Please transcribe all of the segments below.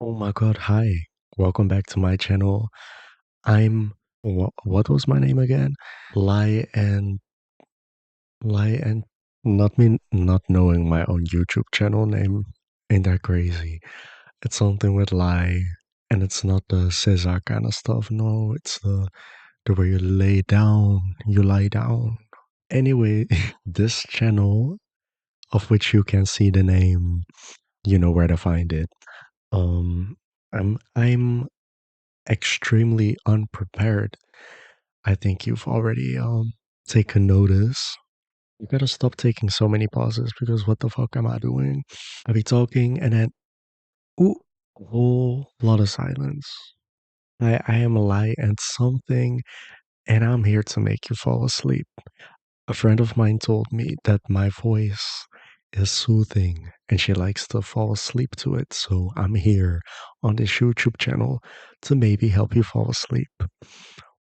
Oh my God, hi. Welcome back to my channel. What was my name again? Lie and not knowing my own YouTube channel name. Ain't that crazy? It's something with lie, and it's not the Cesar kind of stuff. No, it's the way you lie down. Anyway, this channel, of which you can see the name, you know where to find it. Um, I'm extremely unprepared. I think you've already taken notice. You gotta stop taking so many pauses because what the fuck am I doing? I be talking and then ooh, a whole lot of silence. I am a lie and something, and I'm here to make you fall asleep. A friend of mine told me that my voice is soothing and she likes to fall asleep to it. So I'm here on this YouTube channel to maybe help you fall asleep.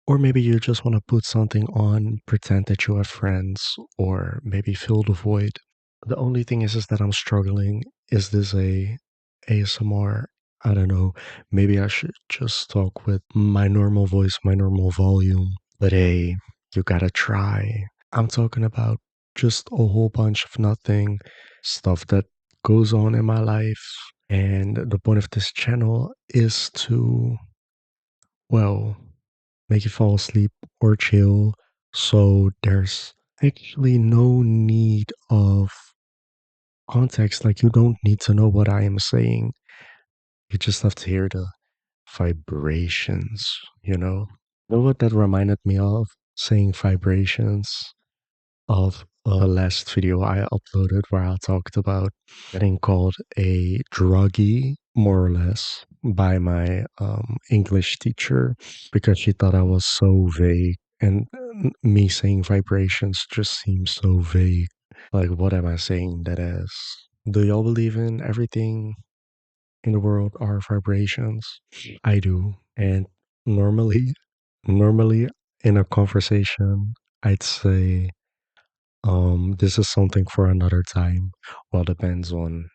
Or maybe you just want to put something on, pretend that you have friends, or maybe fill the void. The only thing is that I'm struggling. Is this a ASMR? I don't know. Maybe I should just talk with my normal voice, my normal volume. But hey, you gotta try. I'm talking about just a whole bunch of nothing, stuff that goes on in my life. And the point of this channel is to, well, make you fall asleep or chill. So there's actually no need of context. Like, you don't need to know what I am saying. You just have to hear the vibrations, you know? You know what that reminded me of? Saying vibrations of a last video I uploaded where I talked about getting called a druggie, more or less, by my English teacher because she thought I was so vague. And me saying vibrations just seems so vague. Like, what am I saying that is? Do y'all believe in everything in the world are vibrations? I do. And normally, normally in a conversation, I'd say, this is something for another time. Well, depends on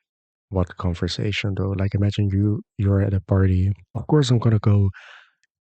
what conversation though. Like, imagine you're at a party. Of course, I'm gonna go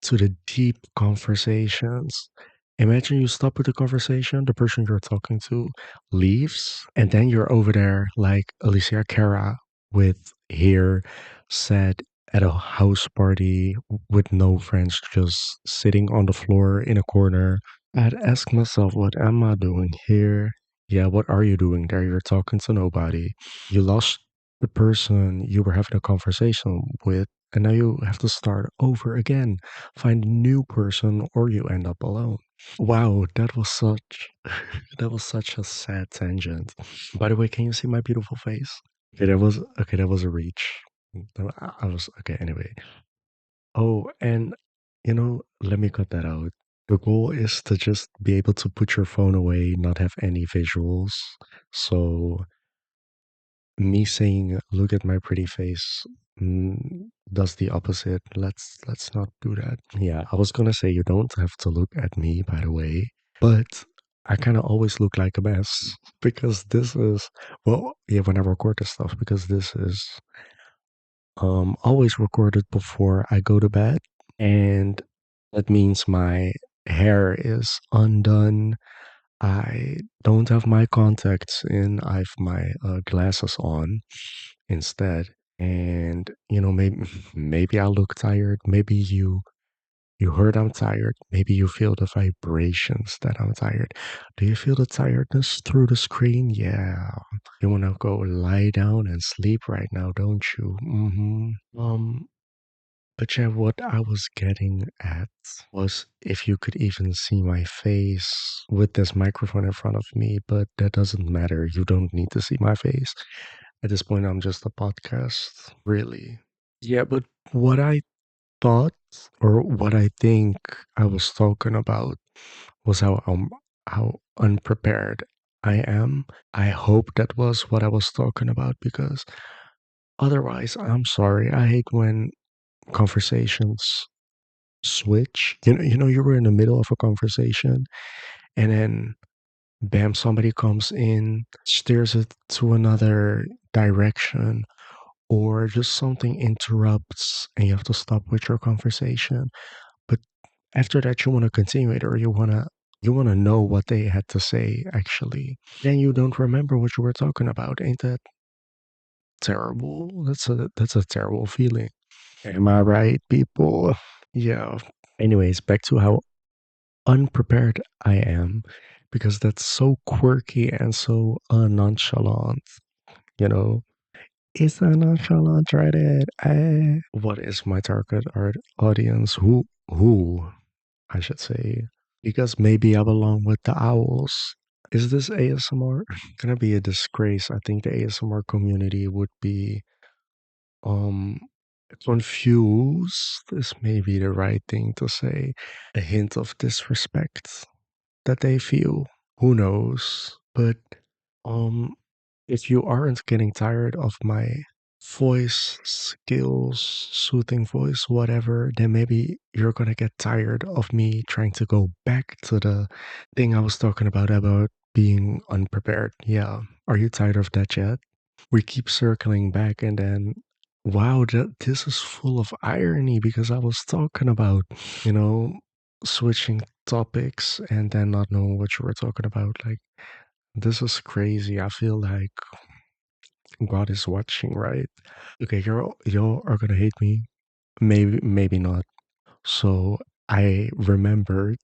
to the deep conversations. Imagine you stop with the conversation, the person you're talking to leaves, and then you're over there like Alicia Cara with hair set at a house party with no friends, just sitting on the floor in a corner. I'd ask myself, what am I doing here? Yeah, what are you doing there? You're talking to nobody. You lost the person you were having a conversation with, and now you have to start over again, find a new person, or you end up alone. Wow, that was such that was such a sad tangent. By the way, can you see my beautiful face? Okay, that was a reach. I was okay anyway. Oh, and let me cut that out. The goal is to just be able to put your phone away, not have any visuals. So me saying look at my pretty face does the opposite. Let's not do that. Yeah, I was gonna say you don't have to look at me, by the way, but I kind of always look like a mess because this is, well, yeah, when I record this stuff, because this is always recorded before I go to bed, and that means my hair is undone. I don't have my contacts in. I have my glasses on instead. And maybe I look tired. Maybe you heard I'm tired. Maybe you feel the vibrations that I'm tired. Do you feel the tiredness through the screen? Yeah. You want to go lie down and sleep right now, don't you? But yeah, what I was getting at was if you could even see my face with this microphone in front of me, but that doesn't matter. You don't need to see my face. At this point, I'm just a podcast, really. Yeah, but what I thought or what I think I was talking about was how unprepared I am. I hope that was what I was talking about because otherwise, I'm sorry. I hate when conversations switch. You were in the middle of a conversation and then bam, somebody comes in, steers it to another direction, or just something interrupts and you have to stop with your conversation. But after that, you want to continue it, or you want to know what they had to say actually. Then you don't remember what you were talking about. Ain't that terrible? That's a terrible feeling. Am I right, people? Yeah. Anyways, back to how unprepared I am, because that's so quirky and so nonchalant. You know, it's a nonchalant Reddit. What is my target art audience? Who I should say, because maybe I belong with the owls. Is this ASMR? Gonna be a disgrace. I think the ASMR community would be um confused. This may be the right thing to say. A hint of disrespect that they feel. Who knows? But um if you aren't getting tired of my voice skills, soothing voice, whatever, then maybe you're gonna get tired of me trying to go back to the thing I was talking about being unprepared. Yeah. Are you tired of that yet? We keep circling back and then wow, this is full of irony because I was talking about, you know, switching topics and then not knowing what you were talking about. Like, this is crazy. I feel like God is watching, right? Okay, y'all are gonna hate me. Maybe not. So I remembered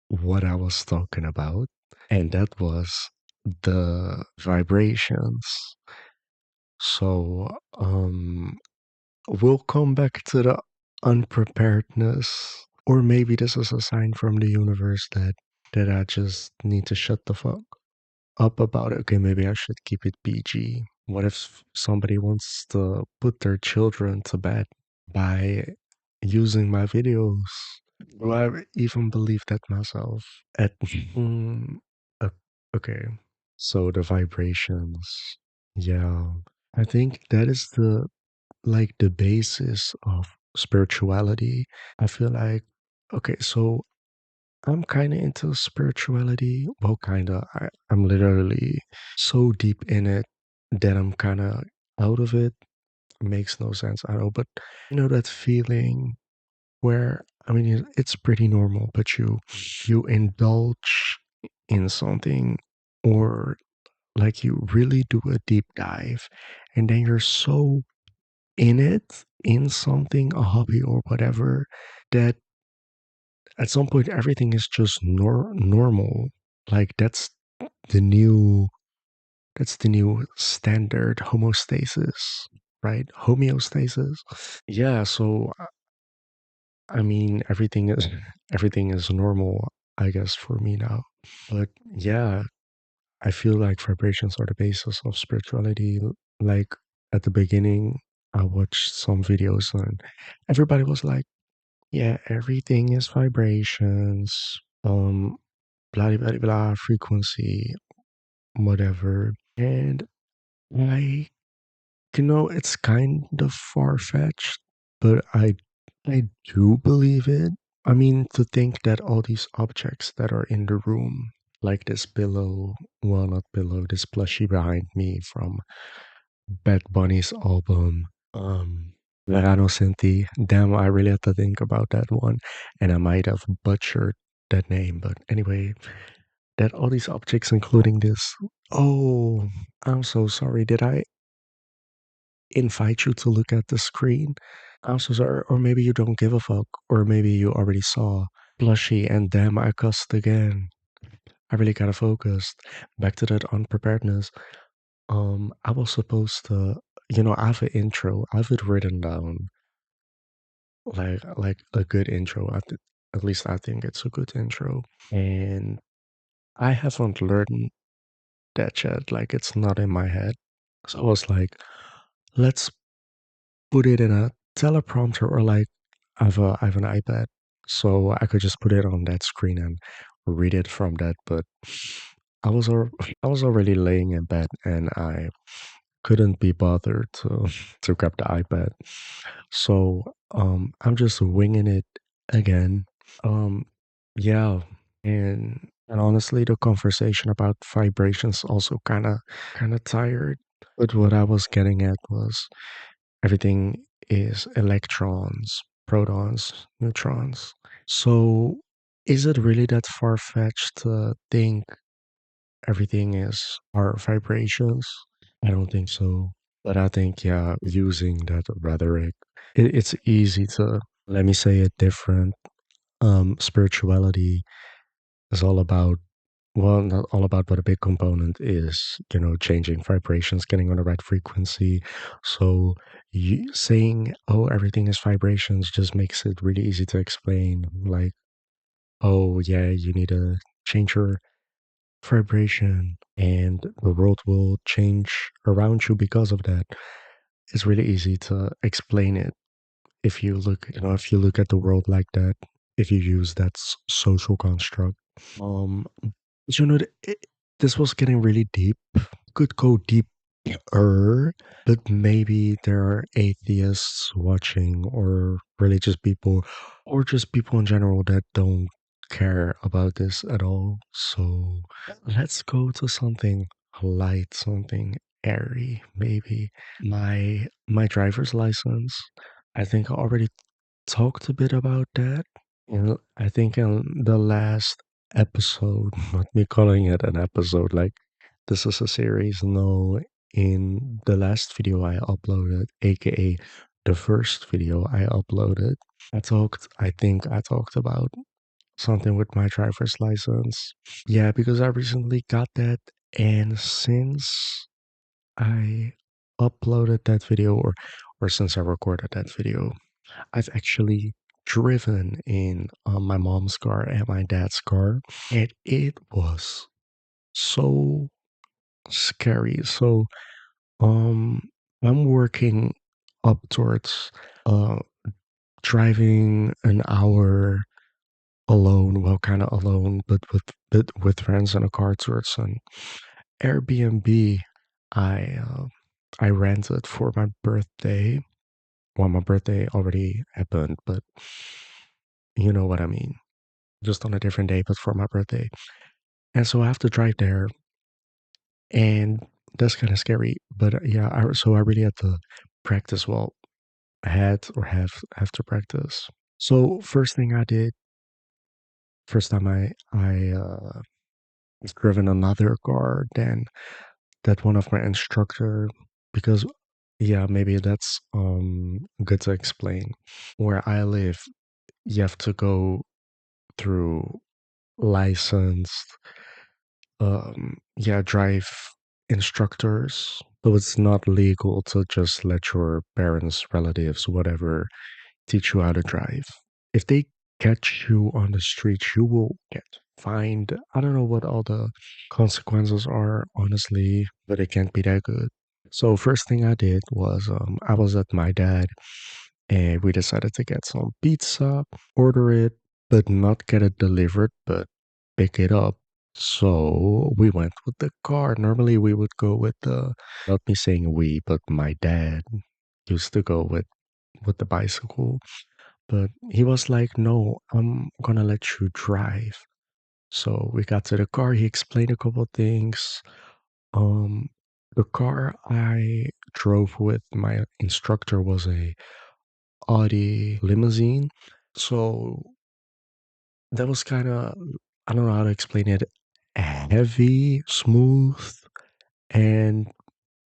what I was talking about, and that was the vibrations. So we'll come back to the unpreparedness. Or maybe this is a sign from the universe that I just need to shut the fuck up about it. Okay, maybe I should keep it PG. What if somebody wants to put their children to bed by using my videos? Do I even believe that myself? At o- okay, so the vibrations, yeah, I think that is the basis of spirituality. I feel like okay, so I'm kind of into spirituality. Well, kind of. I'm literally so deep in it that I'm kind of out of it. Makes no sense. I know, but you know that feeling where I mean it's pretty normal, but you indulge in something, or like you really do a deep dive, and then you're so in it, in something, a hobby or whatever, that at some point everything is just normal. Like the new that's the new standard homeostasis, right? Homeostasis. Yeah, so I mean everything is everything is normal, I guess, for me now. But yeah, I feel like vibrations are the basis of spirituality. Like at the beginning I watched some videos and everybody was like, yeah, everything is vibrations. Blah blah blah, frequency, whatever. And I, it's kind of far fetched, but I do believe it. I mean, to think that all these objects that are in the room, like this pillow, well, not pillow, this plushie behind me from Bad Bunny's album, Verano Senti. Damn, I really had to think about that one, and I might have butchered that name, but anyway, that all these objects, including this. Oh, I'm so sorry. Did I invite you to look at the screen? I'm so sorry. Or maybe you don't give a fuck. Or maybe you already saw Plushy and damn, I cussed again. I really gotta focus. Back to that unpreparedness. I was supposed to, I have an intro. I have it written down, like a good intro. At least I think it's a good intro. And I haven't learned that yet. Like it's not in my head. So I was like, let's put it in a teleprompter, or like I have an iPad, so I could just put it on that screen and read it from that. But I was I was already laying in bed and I couldn't be bothered to to grab the iPad. So I'm just winging it again. Um yeah, and honestly the conversation about vibrations also kind of tired. But what I was getting at was everything is electrons, protons, neutrons. So is it really that far fetched to think everything is our vibrations? I don't think so. But I think, yeah, using that rhetoric, it's easy to, let me say it different. Spirituality is all about, well, not all about, but a big component is, changing vibrations, getting on the right frequency. So you saying, oh, everything is vibrations just makes it really easy to explain. Like, oh, yeah, you need to change your vibration and the world will change around you because of that. It's really easy to explain it if you look, if you look at the world like that, if you use that social construct. Um, this was getting really deep. Could go deeper, but maybe there are atheists watching, or religious people, or just people in general that don't care about this at all. So let's go to something light, something airy, maybe. My driver's license. I think I already talked a bit about that. And I think in the last episode, not me calling it an episode, like this is a series. No, in the last video I uploaded, aka the first video I uploaded, I think I talked about something with my driver's license. Yeah, because I recently got that. And since I uploaded that video, or since I recorded that video, I've actually driven in my mom's car and my dad's car, and it was so scary. So, um, I'm working up towards uh driving an hour alone, well, kind of alone, but with friends in a car towards an Airbnb. I uh, I rented for my birthday. Well, my birthday already happened, but you know what I mean. Just on a different day, but for my birthday. And so I have to drive there, and that's kind of scary. But yeah, so I really had to practice. Well, I had or have to practice. So first thing I did, first time I driven another car than that one of my instructor, because yeah, maybe that's good to explain. Where I live, you have to go through licensed yeah, drive instructors. So it's not legal to just let your parents, relatives, whatever, teach you how to drive. If they catch you on the street, you will get fined. I don't know what all the consequences are, honestly, but it can't be that good. So first thing I did was I was at my dad and we decided to get some pizza, order it, but not get it delivered, but pick it up. So we went with the car. Normally we would go with not me saying we, but my dad used to go with the bicycle. But he was like, no, I'm gonna let you drive. So we got to the car. He explained a couple things. Um, the car I drove with my instructor was a Audi limousine. So that was kind of, I don't know how to explain it, heavy, smooth, and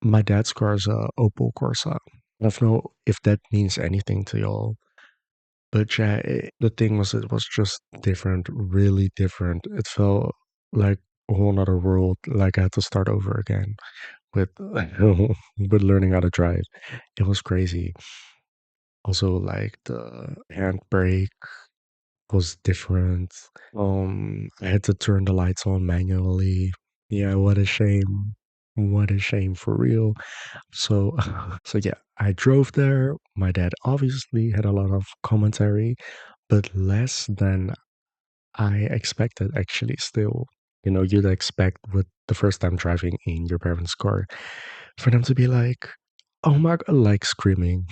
my dad's car is a Opel Corsa. I don't know if that means anything to y'all, but yeah, the thing was, it was just different, really different. It felt like a whole nother world, like I had to start over again with with learning how to drive. It was crazy. Also, like the handbrake was different. I had to turn the lights on manually. Yeah, what a shame. What a shame for real. So, so yeah, I drove there. My dad obviously had a lot of commentary, but less than I expected, actually, still. You'd expect with the first time driving in your parents' car for them to be like, oh my God, like screaming,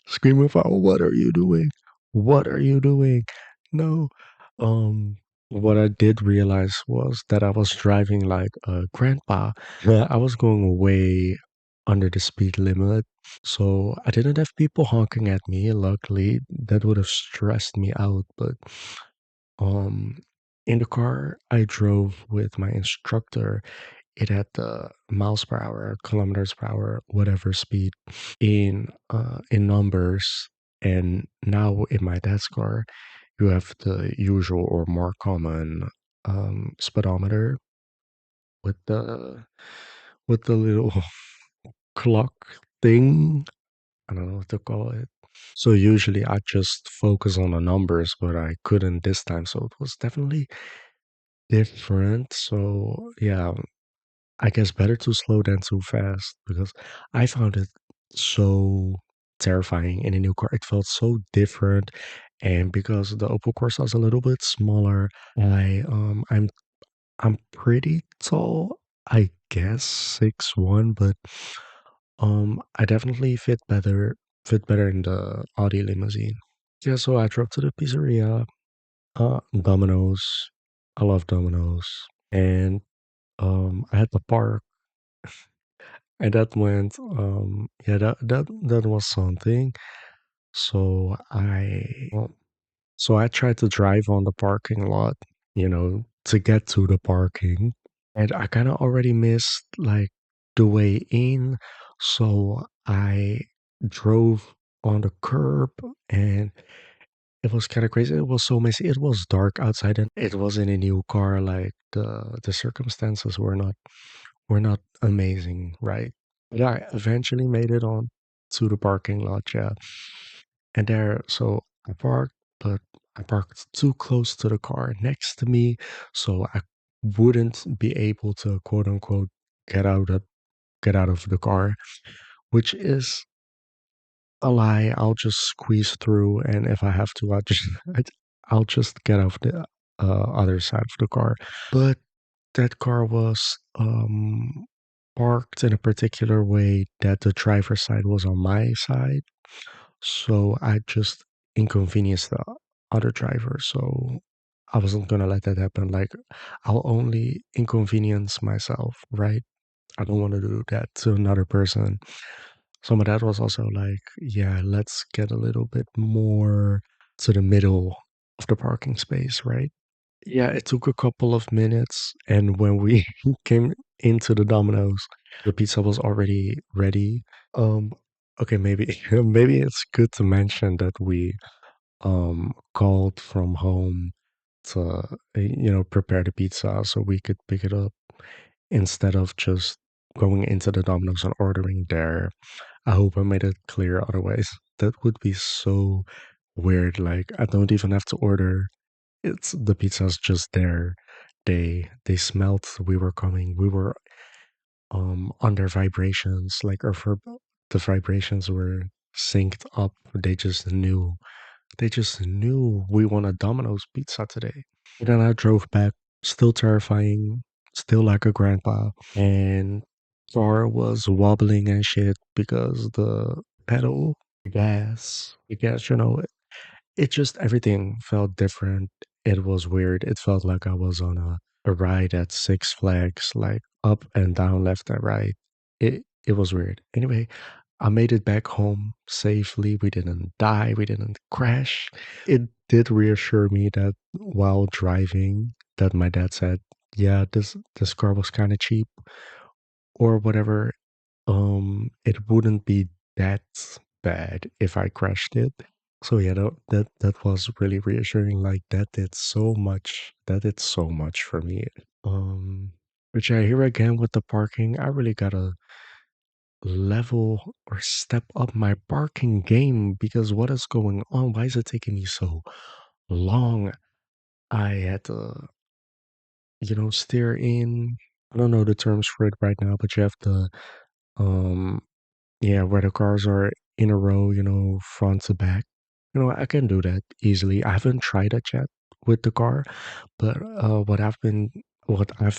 screaming for, oh, what are you doing? What are you doing? No. Um, what I did realize was that I was driving like a grandpa. Yeah, I was going way. under the speed limit. So I didn't have people honking at me. Luckily, that would have stressed me out. But um, in the car I drove with my instructor, it had the miles per hour, kilometers per hour, whatever speed in numbers. And now in my dad's car, you have the usual or more common speedometer with the little clock thing. I don't know what to call it. So usually I just focus on the numbers, but I couldn't this time. So it was definitely different. So yeah, I guess better too slow than too fast because I found it so terrifying in a new car. It felt so different. And because the Opel Corsa is a little bit smaller, I'm pretty tall, I guess 6'1", but I definitely fit better in the Audi limousine. Yeah, so I drove to the pizzeria, Domino's. I love Domino's. And I had to park, and that went yeah, that was something. So I tried to drive on the parking lot, to get to the parking. And I kind of already missed like the way in. So I drove on the curb, and it was kind of crazy. It was so messy. It was dark outside and it was in a new car. Like the circumstances were not amazing, right? But I eventually made it on to the parking lot, yeah. And so I parked, but I parked too close to the car next to me, so I wouldn't be able to quote unquote get out of get out of the car, which is a lie. I'll just squeeze through, and if I have to, I'll just get off the other side of the car. But that car was parked in a particular way that the driver's side was on my side. So I just inconvenienced the other driver. So I wasn't gonna let that happen. Like, I'll only inconvenience myself, right? I don't want to do that to another person. So my dad was also like, yeah, let's get a little bit more to the middle of the parking space, right? Yeah, it took a couple of minutes, and when we came into the Domino's, the pizza was already ready. Um, okay, maybe maybe it's good to mention that we called from home to prepare the pizza so we could pick it up instead of just going into the Domino's and ordering there. I hope I made it clear. Otherwise, that would be so weird. Like, I don't even have to order, it's the pizza's just there. They smelt we were coming. We were under vibrations, like the vibrations were synced up. They just knew we want a Domino's pizza today. And then I drove back, still terrifying, still like a grandpa, and car was wobbling and shit because the pedal, the gas, it just everything felt different. It was weird. It felt like I was on a ride at Six Flags, like up and down, left and right. It was weird. Anyway, I made it back home safely. We didn't die. We didn't crash. It did reassure me that while driving, that my dad said, "Yeah, this car was kind of cheap or whatever. It wouldn't be that bad if I crashed it." So yeah, that was really reassuring. Like that did so much. That did so much for me. Which I hear again with the parking. I really gotta level or step up my parking game because what is going on? Why is it taking me so long? I had to, steer in. I don't know the terms for it right now, but you have to um yeah, where the cars are in a row, front to back. I can do that easily. I haven't tried that yet with the car, but what I've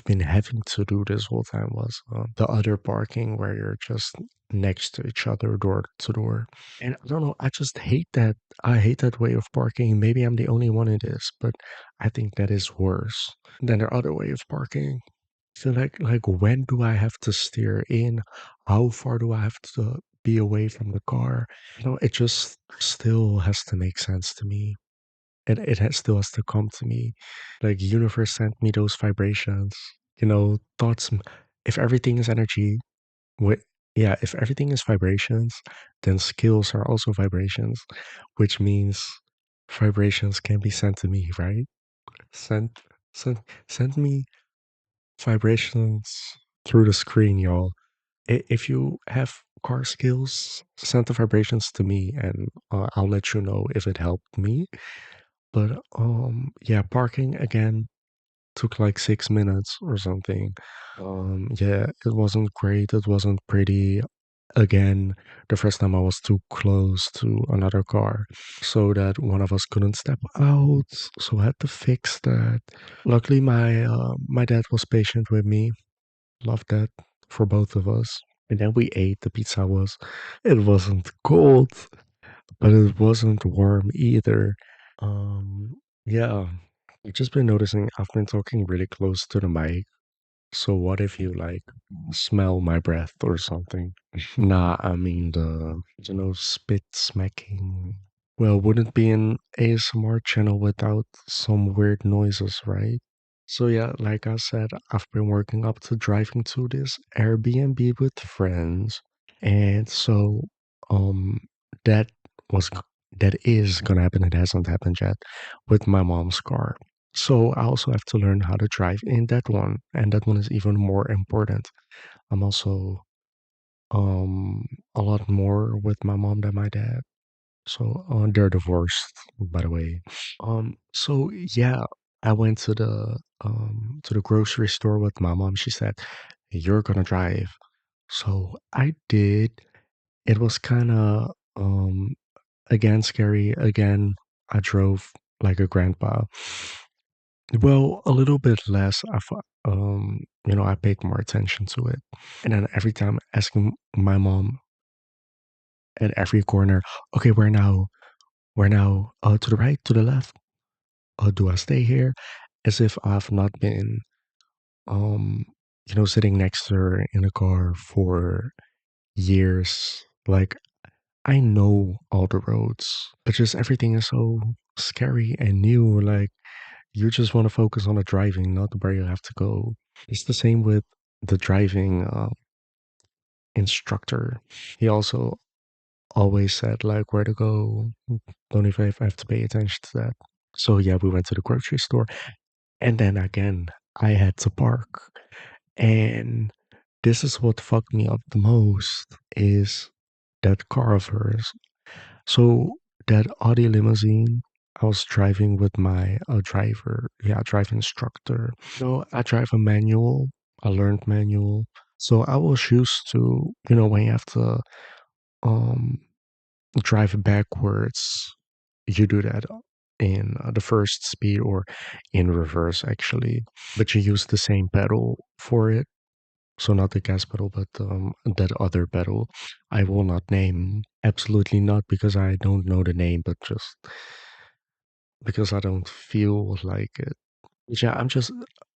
been having to do this whole time was the other parking where you're just next to each other, door to door. And I don't know, I just hate that. I hate that way of parking. Maybe I'm the only one in this, but I think that is worse than the other way of parking. So like when do I have to steer in? how far do I have to be away from the car? It just still has to make sense to me. Still has to come to me. Like universe sent me those vibrations. Thoughts. If everything is energy, Wh- yeah, if everything is vibrations, then skills are also vibrations, which means vibrations can be sent to me, right? Send, send, send me vibrations through the screen, y'all. If you have car skills, send the vibrations to me, and I'll let you know if it helped me. But yeah, parking again took like 6 minutes or something. Yeah, it wasn't great. It wasn't pretty. Again, the first time I was too close to another car so that one of us couldn't step out. So I had to fix that. Luckily, my dad was patient with me. Loved that for both of us. And then we ate. The pizza it wasn't cold, but it wasn't warm either. Yeah, I've just been noticing I've been talking really close to the mic. So what if you like smell my breath or something? Nah, I mean spit smacking. Well, wouldn't be an ASMR channel without some weird noises, right? So yeah, like I said, I've been working up to driving to this Airbnb with friends. And so um that was g- that is gonna happen. It hasn't happened yet with my mom's car. So I also have to learn how to drive in that one, and that one is even more important. I'm also um a lot more with my mom than my dad. So they're divorced, by the way. So yeah, I went to the grocery store with my mom. She said, "You're gonna drive." So I did. It was kind of again scary. Again, I drove like a grandpa. Well, a little bit less. I paid more attention to it. And then every time asking my mom at every corner, okay, where now? Where now? To the right, to the left? Do I stay here? As if I've not been, um, sitting next to her in a car for years. Like, I know all the roads, but just everything is so scary and new. Like, you just want to focus on the driving, not where you have to go. It's the same with the driving instructor. He also always said like where to go. Don't even have to pay attention to that. So yeah, we went to the grocery store, and then again I had to park. And this is what fucked me up the most is that car of hers. So that Audi limousine, I was driving with my drive instructor. I drive a manual. I learned manual. So I was used to, when you have to um drive backwards, you do that in the first speed or in reverse actually, but you use the same pedal for it. So not the gas pedal, but that other pedal. I will not name. Absolutely not because I don't know the name, but just because I don't feel like it. Yeah, I'm just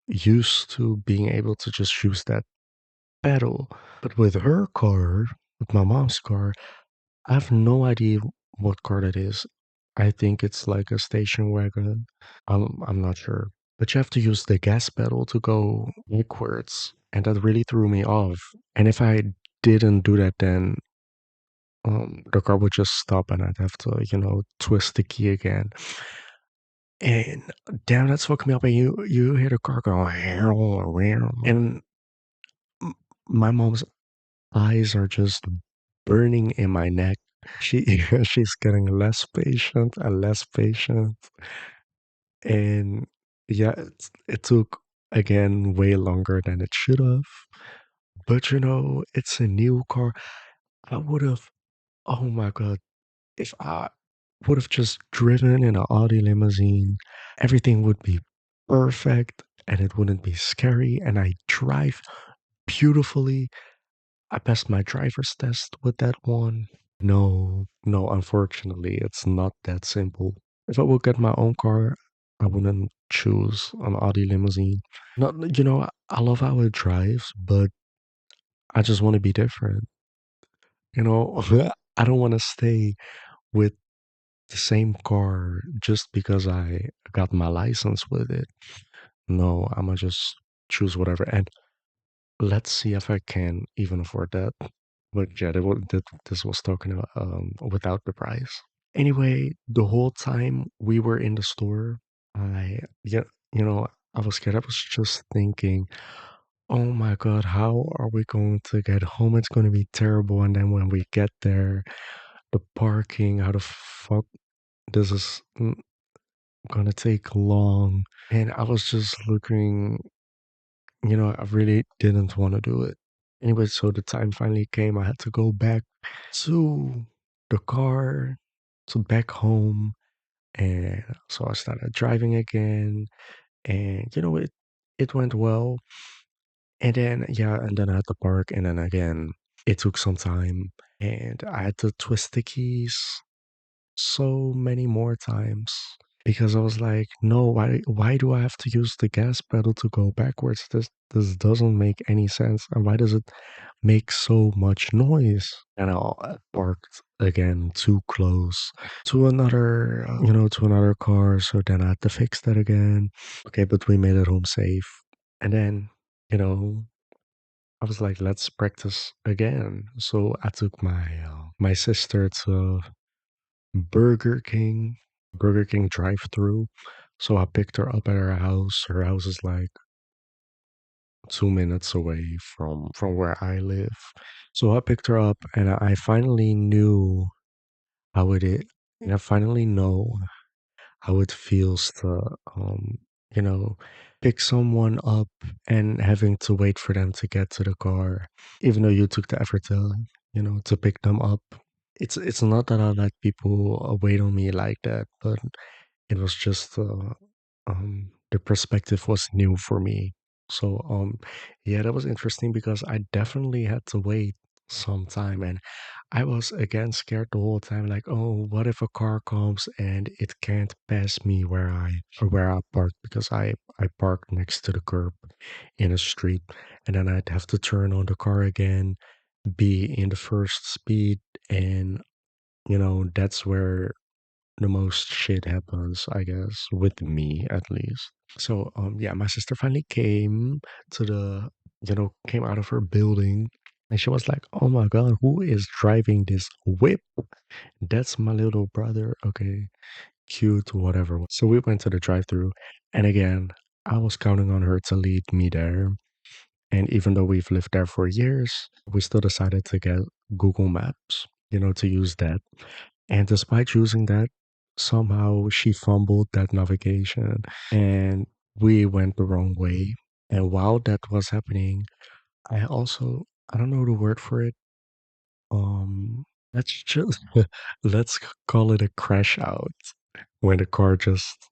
used to being able to just use that pedal. But with her car, with my mom's car, I have no idea what car that is. I think it's like a station wagon. I'm not sure. But you have to use the gas pedal to go backwards. And that really threw me off. And if I didn't do that, then the car would just stop and I'd have to, twist the key again. And damn, that's fucking me up. And you hear the car go, and m- my mom's eyes are just burning in my neck. She's getting less patient and less patient. And yeah, it took again way longer than it should have. But it's a new car. I would have, oh my God, if I would have just driven in an Audi limousine, everything would be perfect and it wouldn't be scary. And I drive beautifully. I passed my driver's test with that one. No, no, unfortunately, it's not that simple. If I would get my own car, I wouldn't choose an Audi limousine. Not, I love how it drives, but I just want to be different. You know, I don't want to stay with the same car just because I got my license with it. No, I'm gonna just choose whatever. And let's see if I can even afford that. But yeah, this was talking about without the price. Anyway, the whole time we were in the store, I yeah, you know, I was scared. I was just thinking, oh my God, how are we going to get home? It's going to be terrible. And then when we get there, the parking, how the fuck this is gonna take long. And I was just looking, I really didn't want to do it. Anyway, so the time finally came. I had to go back to the car, to back home. And so I started driving again. And, it went well. And then, yeah, and then I had to park. And then again, it took some time. And I had to twist the keys so many more times because I was like, no, why do I have to use the gas pedal to go backwards? This doesn't make any sense. And why does it make so much noise? And I parked again too close to another, to another car. So then I had to fix that again. Okay, but we made it home safe. And then, you know, I was like, let's practice again. So I took my sister to Burger King, Burger King drive-through. So I picked her up at her house. Her house is like 2 minutes away from where I live. So I picked her up, and I finally knew how it is. And I finally know how it feels to, you know, pick someone up and having to wait for them to get to the car, even though you took the effort to, to pick them up. It's not that I let people wait on me like that, but it was just the perspective was new for me. So yeah, that was interesting because I definitely had to wait some time, and I was again scared the whole time, like, oh, what if a car comes and it can't pass me where I parked because I parked next to the curb in a street, and then I'd have to turn on the car again, be in the first speed, and that's where the most shit happens, I guess, with me at least. So yeah, my sister finally came to the came out of her building, and she was like, "Oh my God, who is driving this whip?" That's my little brother. Okay, cute, whatever. So we went to the drive-through, and again, I was counting on her to lead me there. And even though we've lived there for years, we still decided to get Google Maps, to use that. And despite using that, somehow she fumbled that navigation and we went the wrong way. And while that was happening, I don't know the word for it. Let's just call it a crash out when the car just,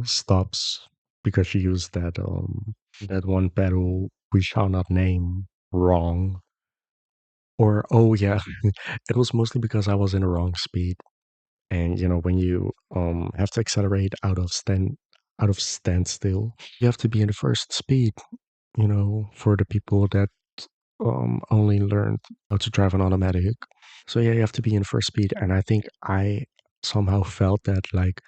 stops because she used that one pedal we shall not name wrong. Or oh yeah, it was mostly because I was in the wrong speed. And when you have to accelerate out of standstill, you have to be in the first speed, for the people that only learned how to drive an automatic. So yeah, you have to be in first speed. And I think I somehow felt that like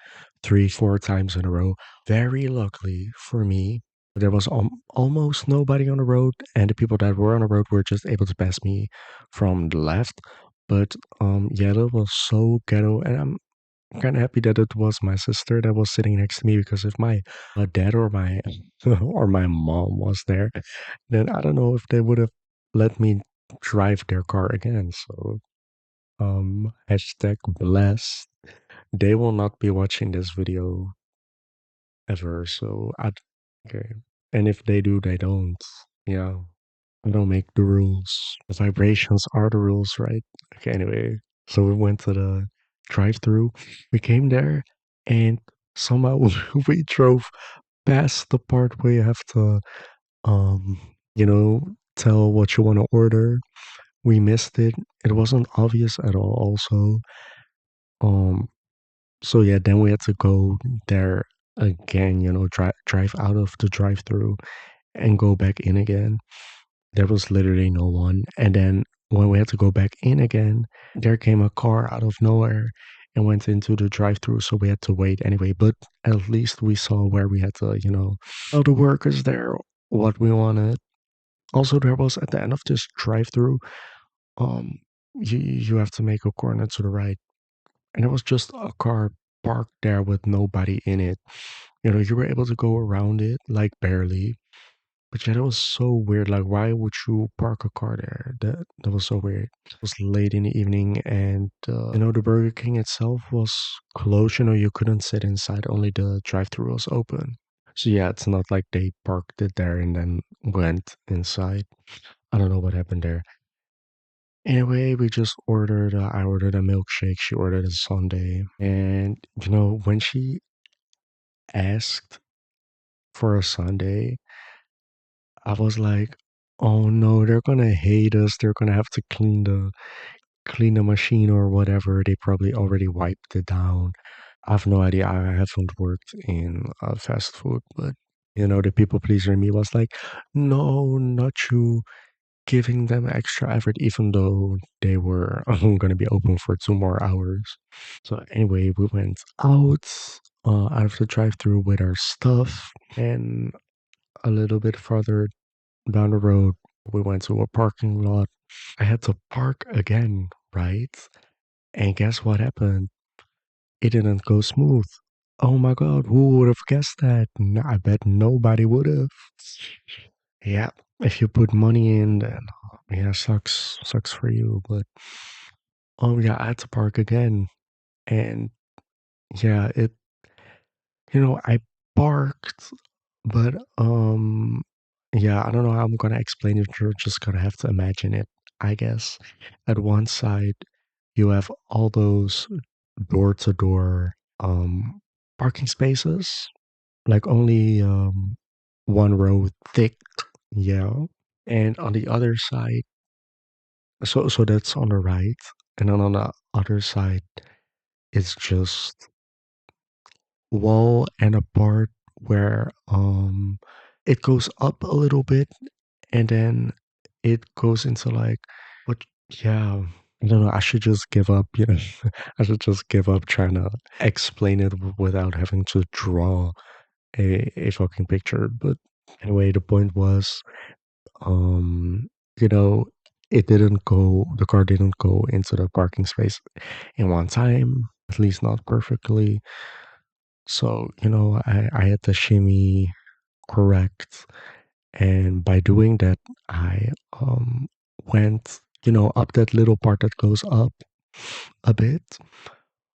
3, 4 times in a row. Very luckily for me, there was almost nobody on the road, and the people that were on the road were just able to pass me from the left. But yeah, that was so ghetto, and I'm kind of happy that it was my sister that was sitting next to me because if my dad or my or my mom was there, then I don't know if they would have let me drive their car again. So hashtag blessed. They will not be watching this video ever. So I okay. And if they do, they don't. Yeah. I don't make the rules. The vibrations are the rules, right? Okay, anyway. So we went to the drive through. We came there and somehow we drove past the part where you have to tell what you want to order. We missed it. It wasn't obvious at all also. Um so yeah, then we had to go there again, drive out of the drive through and go back in again. there was literally no one. And then when we had to go back in again, there came a car out of nowhere and went into the drive-through, so we had to wait anyway. But at least we saw where we had to, tell the workers there what we wanted. Also, there was at the end of this drive-through, um, you have to make a corner to the right, and it was just a car parked there with nobody in it. You were able to go around it like barely, but yeah, that was so weird. Like, why would you park a car there? That was so weird. It was late in the evening, and the Burger King itself was closed. You couldn't sit inside. Only the drive-through was open. So yeah, it's not like they parked it there and then went inside. I don't know what happened there. Anyway, we just ordered. I ordered a milkshake. She ordered a sundae, and when she asked for a sundae, I was like, "Oh no, they're gonna hate us. They're gonna have to clean the machine or whatever. They probably already wiped it down." I have no idea. I haven't worked in fast food, but the people pleaser in me was like, "No, not you." Giving them extra effort, even though they were going to be open for 2 more hours. So anyway, we went out of the drive-through with our stuff, and a little bit farther down the road, we went to a parking lot. I had to park again, right? And guess what happened? It didn't go smooth. Oh my God, who would have guessed that? I bet nobody would have. Yeah, if you put money in, then yeah, sucks for you. But yeah, I had to park again, and yeah, I parked, but yeah, I don't know how I'm gonna explain it. You're just gonna have to imagine it, I guess. At one side, you have all those door-to-door parking spaces, like only one row thick, yeah. And on the other side, so that's on the right, and then on the other side, it's just wall and a part where it goes up a little bit and then it goes into like what yeah. I don't know, I should just give up, I should just give up trying to explain it without having to draw a fucking picture. But anyway, the point was, um, you know, the car didn't go into the parking space in one time, at least not perfectly. So, I had to shimmy correct. And by doing that, I went, up that little part that goes up a bit.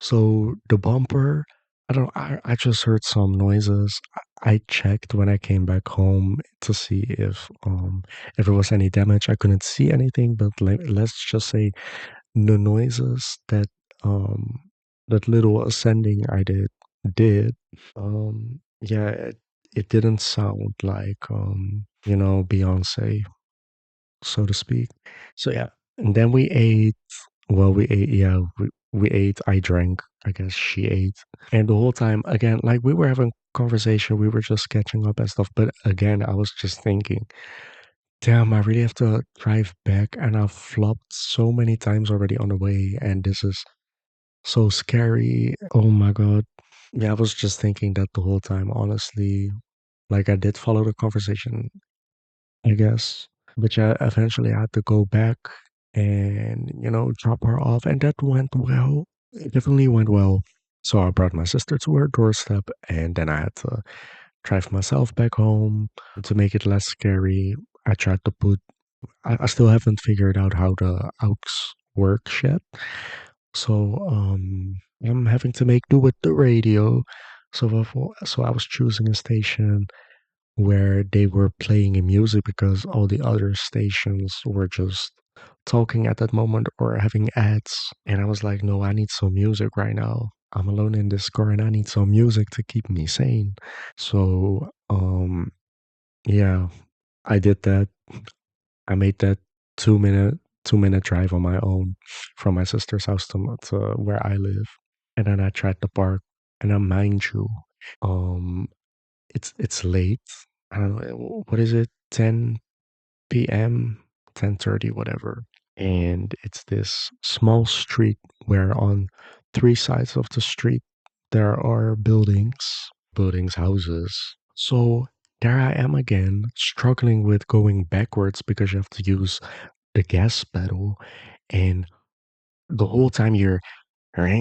So the bumper, I don't I just heard some noises. I checked when I came back home to see if there was any damage. I couldn't see anything, but let's just say the noises that little ascending I did. Yeah, it didn't sound like Beyonce, so to speak. So yeah, and then we ate. Well, we ate. Yeah, we ate. I drank. I guess she ate. And the whole time, again, like we were having conversation, we were just catching up and stuff. But again, I was just thinking, damn, I really have to drive back, and I've flopped so many times already on the way, and this is so scary. Oh my God. Yeah, I was just thinking that the whole time, honestly. Like I did follow the conversation, I guess. But yeah, eventually I had to go back and, drop her off. And that went well. It definitely went well. So I brought my sister to her doorstep and then I had to drive myself back home to make it less scary. I tried to I still haven't figured out how the aux works yet. So I'm having to make do with the radio. So I was choosing a station where they were playing a music because all the other stations were just talking at that moment or having ads. And I was like, no, I need some music right now. I'm alone in this car and I need some music to keep me sane. So, yeah, I did that. I made that 2 minute drive on my own from my sister's house to where I live. And then I tried to park. And then mind you, um, it's late. I don't know what is it, 10 p.m., 10:30, whatever. And it's this small street where on three sides of the street there are buildings, houses. So there I am again, struggling with going backwards because you have to use the gas pedal, and the whole time you're like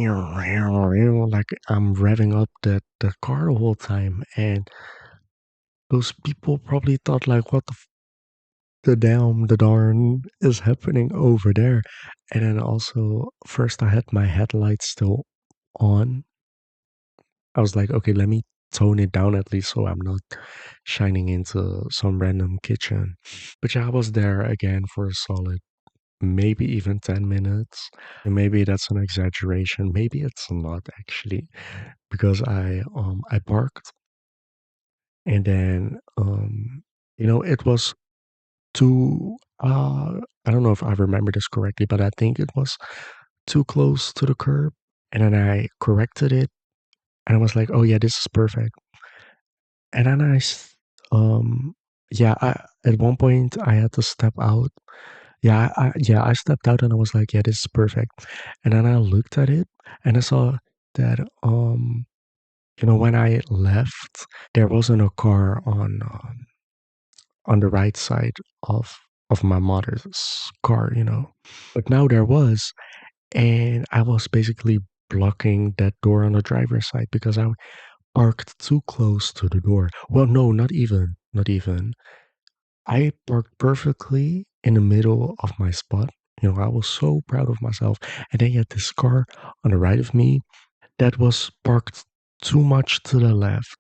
I'm revving up the car the whole time, and those people probably thought like, what the darn is happening over there? And then also, first I had my headlights still on. I was like, okay, let me tone it down at least so I'm not shining into some random kitchen. But yeah, I was there again for a solid maybe even 10 minutes. And maybe that's an exaggeration. Maybe it's not actually because I parked, and then it was too I don't know if I remember this correctly, but I think it was too close to the curb. And then I corrected it, and I was like, oh yeah, this is perfect. And then yeah, at one point I had to step out. Yeah, I stepped out and I was like, yeah, this is perfect. And then I looked at it and I saw that when I left, there wasn't a car on the right side of my mother's car. But now there was, and I was basically blocking that door on the driver's side because I parked too close to the door. Well, no, not even. I parked perfectly in the middle of my spot. I was so proud of myself. And then you had this car on the right of me that was parked too much to the left.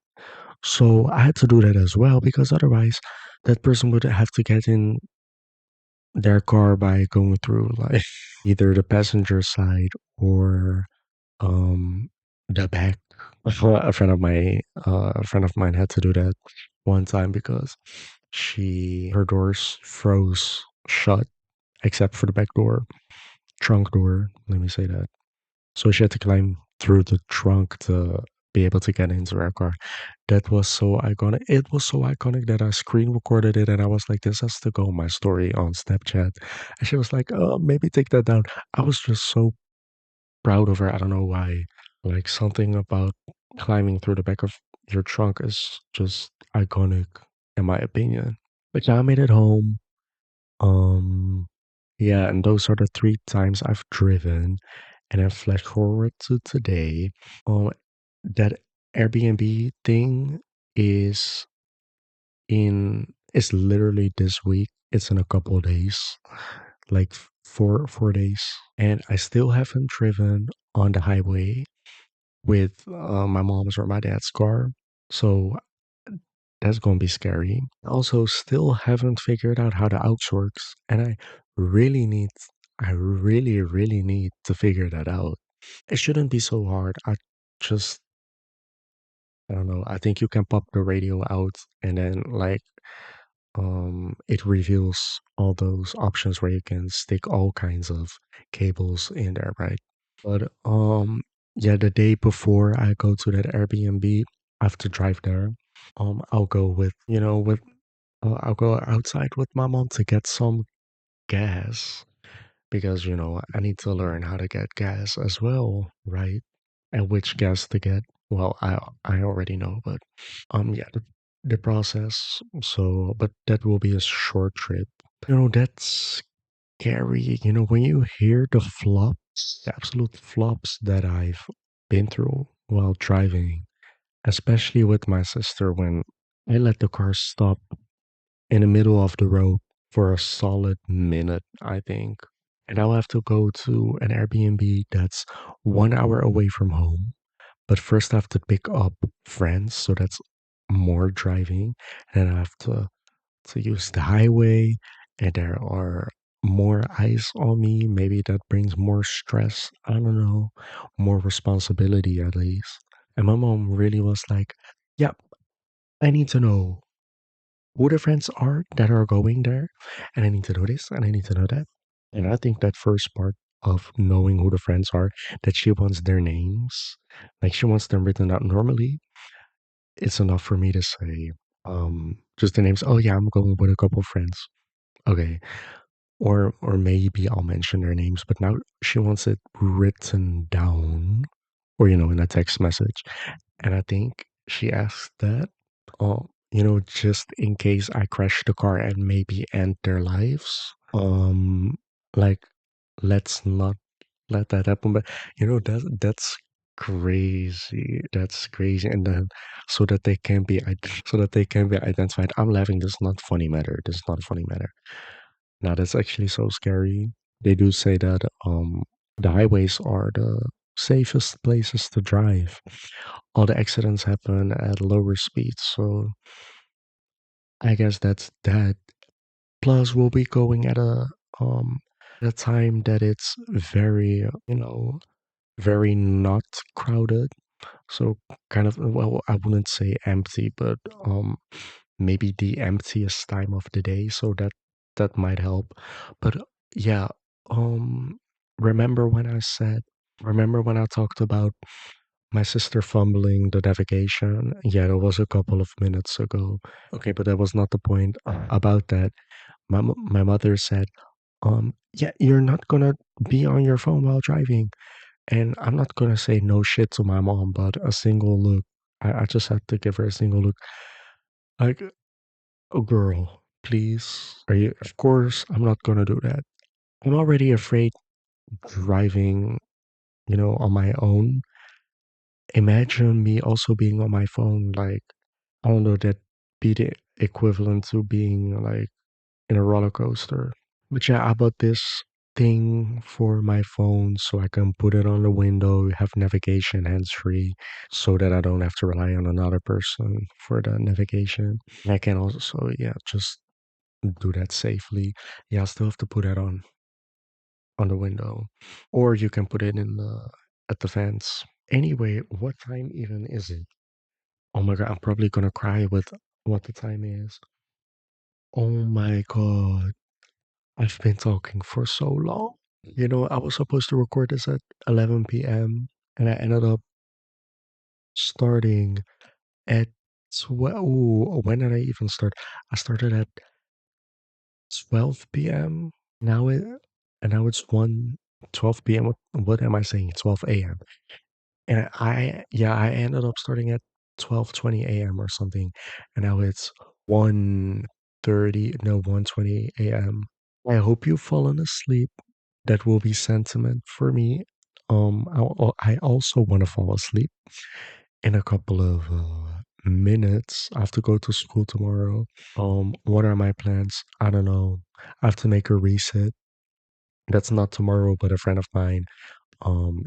So I had to do that as well because otherwise that person would have to get in their car by going through like either the passenger side or the back. A friend of mine had to do that one time because her doors froze shut except for the back door, trunk door, let me say that. So she had to climb through the trunk to be able to get into her car. That was so iconic. It was so iconic that I screen recorded it and I was like, this has to go on my story on Snapchat. And she was like, oh, maybe take that down. I was just so proud of her. I don't know why. Like something about climbing through the back of your trunk is just iconic, in my opinion. But yeah, I made it home. Um, yeah, and those are the three times I've driven. And then flash forward to today. Um, that Airbnb thing is is literally this week. It's in a couple of days, like 4 days, and I still haven't driven on the highway with my mom's or my dad's car. So that's gonna be scary. Also, still haven't figured out how the outs works, and really need, I really, really need to figure that out. It shouldn't be so hard. Just, I don't know. I think you can pop the radio out, and then like it reveals all those options where you can stick all kinds of cables in there, right? But yeah, the day before I go to that Airbnb, I have to drive there. I'll go with I'll go outside with my mom to get some gas because I need to learn how to get gas as well, right? And which gas to get. Well, I already know, but yeah, the process. So, but that will be a short trip. That's scary. When you hear the flops, the absolute flops that I've been through while driving, especially with my sister when I let the car stop in the middle of the road for a solid minute, I think. And I'll have to go to an Airbnb that's 1 hour away from home. But first, I have to pick up friends, so that's more driving. And I have to use the highway, and there are more eyes on me. Maybe that brings more stress. I don't know, more responsibility at least. And my mom really was like, "Yeah, I need to know who the friends are that are going there, and I need to know this, and I need to know that." And I think that first part of knowing who the friends are, that she wants their names, like she wants them written out normally, it's enough for me to say, just the names. Oh yeah, I'm going with a couple of friends. Okay, or maybe I'll mention their names, but now she wants it written down, or in a text message. And I think she asked that, just in case I crash the car and maybe end their lives. Like, let's not let that happen. But that's crazy. That's crazy. And then so that they can be identified. I'm laughing. This is not funny matter. This is not a funny matter. Now that's actually so scary. They do say that the highways are the safest places to drive. All the accidents happen at lower speeds, so I guess that's that. Plus, we'll be going um at a time that it's very very not crowded. So kind of, well, I wouldn't say empty, but maybe the emptiest time of the day, so that might help. But yeah, um remember when I said remember when I talked about my sister fumbling the navigation? Yeah, that was a couple of minutes ago. Okay, but that was not the point about that. My mother said, yeah, you're not gonna be on your phone while driving. And I'm not gonna say no shit to my mom, but a single look. I just had to give her a single look. Like, oh girl, please. Are you Of course I'm not gonna do that. I'm already afraid driving, on my own. Imagine me also being on my phone, like, I don't know, that be the equivalent to being like in a roller coaster. But yeah, I bought this thing for my phone so I can put it on the window, have navigation hands free, so that I don't have to rely on another person for the navigation. And I can also, yeah, just do that safely. Yeah, I still have to put that on the window, or you can put it in the at the fence. Anyway, what time even is it? Oh my god, I'm probably gonna cry with what the time is. Oh my god, I've been talking for so long. I was supposed to record this at 11 p.m. and I ended up starting at 12. Ooh, when did I even start? I started at 12 p.m. Now it's 12 p.m. What am I saying? 12 a.m. And I ended up starting at 12:20 a.m. or something. And now it's 1:30, no, 1:20 a.m. I hope you've fallen asleep. That will be sentiment for me. I also want to fall asleep in a couple of minutes. I have to go to school tomorrow. What are my plans? I don't know. I have to make a reset. That's not tomorrow, but a friend of mine,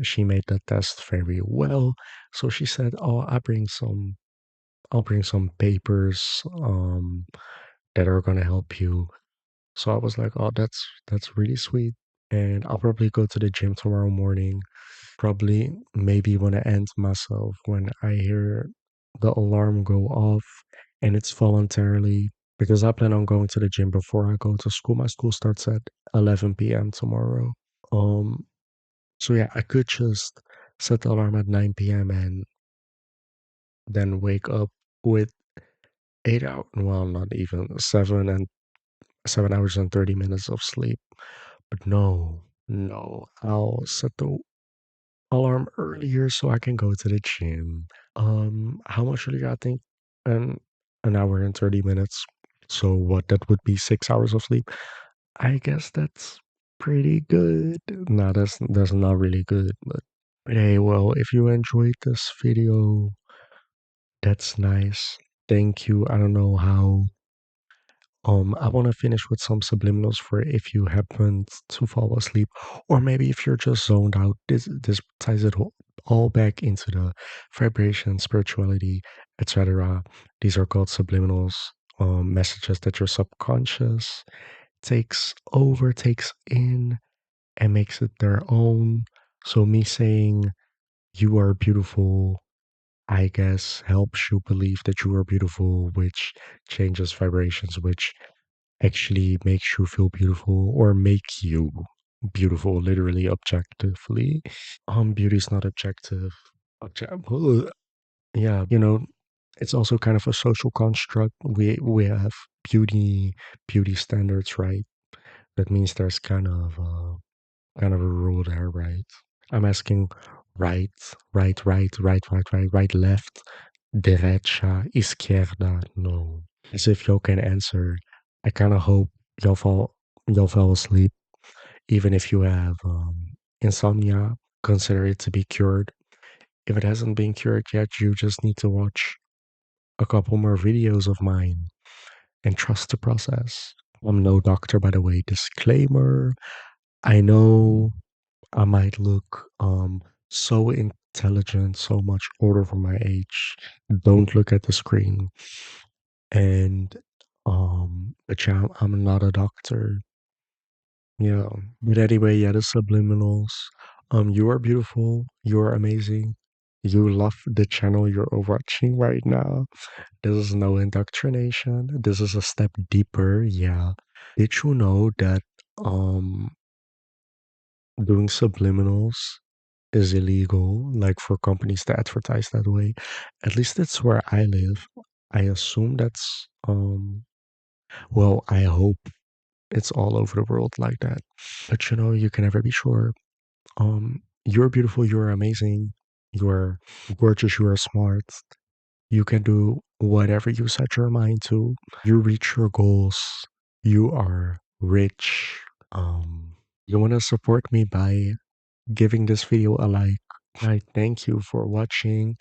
she made the test very well. So she said, "Oh, I'll bring some papers that are gonna help you." So I was like, "Oh, that's really sweet." And I'll probably go to the gym tomorrow morning. Probably maybe when I end myself when I hear the alarm go off and it's voluntarily, because I plan on going to the gym before I go to school. My school starts at 11 p.m. tomorrow. Um so yeah, I could just set the alarm at 9 p.m. and then wake up with 8 hours, well, not even 7 hours and 30 minutes of sleep. But no, I'll set the alarm earlier so I can go to the gym. How much earlier? I think an hour and 30 minutes. So what, that would be 6 hours of sleep. I guess that's pretty good. No, that's not really good, but hey, well, if you enjoyed this video, that's nice. Thank you. I don't know how. I want to finish with some subliminals for if you happen to fall asleep, or maybe if you're just zoned out. This ties it all back into the vibration, spirituality, etc. These are called subliminals, messages that your subconscious takes in and makes it their own. So me saying you are beautiful, I guess, helps you believe that you are beautiful, which changes vibrations, which actually makes you feel beautiful or make you beautiful, literally objectively. Beauty is not objective. Yeah, it's also kind of a social construct. We have beauty standards, right? That means there's kind of a rule there, right? I'm asking right, right, left, derecha, izquierda. No. As if y'all can answer. I kind of hope y'all fall y'all fell asleep. Even if you have insomnia, consider it to be cured. If it hasn't been cured yet, you just need to watch a couple more videos of mine and trust the process. I'm no doctor, by the way. Disclaimer. I know I might look so intelligent, so much older for my age. Don't look at the screen. And but yeah, I'm not a doctor. Yeah. But anyway, yeah, the subliminals. You are beautiful. You are amazing. You love the channel you're watching right now. This is no indoctrination. This is a step deeper. Yeah. Did you know that um doing subliminals is illegal, like for companies to advertise that way? At least that's where I live. I assume that's well, I hope it's all over the world like that. But you can never be sure. You're beautiful, you're amazing, you're gorgeous, you are smart. You can do whatever you set your mind to. You reach your goals. You are rich. You want to support me by giving this video a like. I thank you for watching.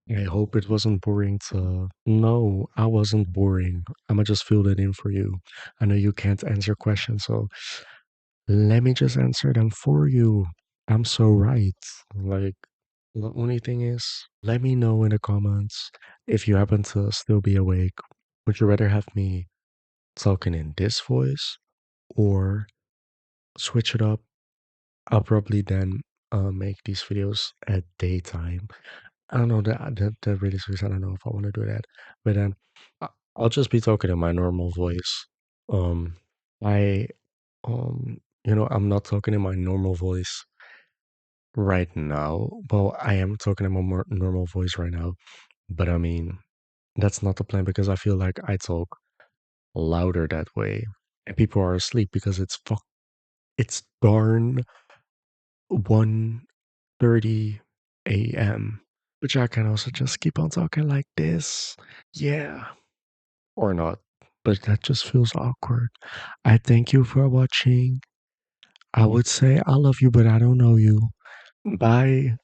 I hope it wasn't boring to. No, I wasn't boring. I'ma just fill it in for you. I know you can't answer questions, so let me just answer them for you. I'm so right. Like, the only thing is, let me know in the comments if you happen to still be awake. Would you rather have me talking in this voice or switch it up? I'll probably then make these videos at daytime. I don't know that really sucks. I don't know if I want to do that, but then I'll just be talking in my normal voice. Um, I I'm not talking in my normal voice right now. Well, I am talking in my more normal voice right now, but I mean that's not the plan because I feel like I talk louder that way, and people are asleep because it's darn 1:30 a.m. Which I can also just keep on talking like this. Yeah. Or not. But that just feels awkward. I thank you for watching. I would say I love you, but I don't know you. Bye.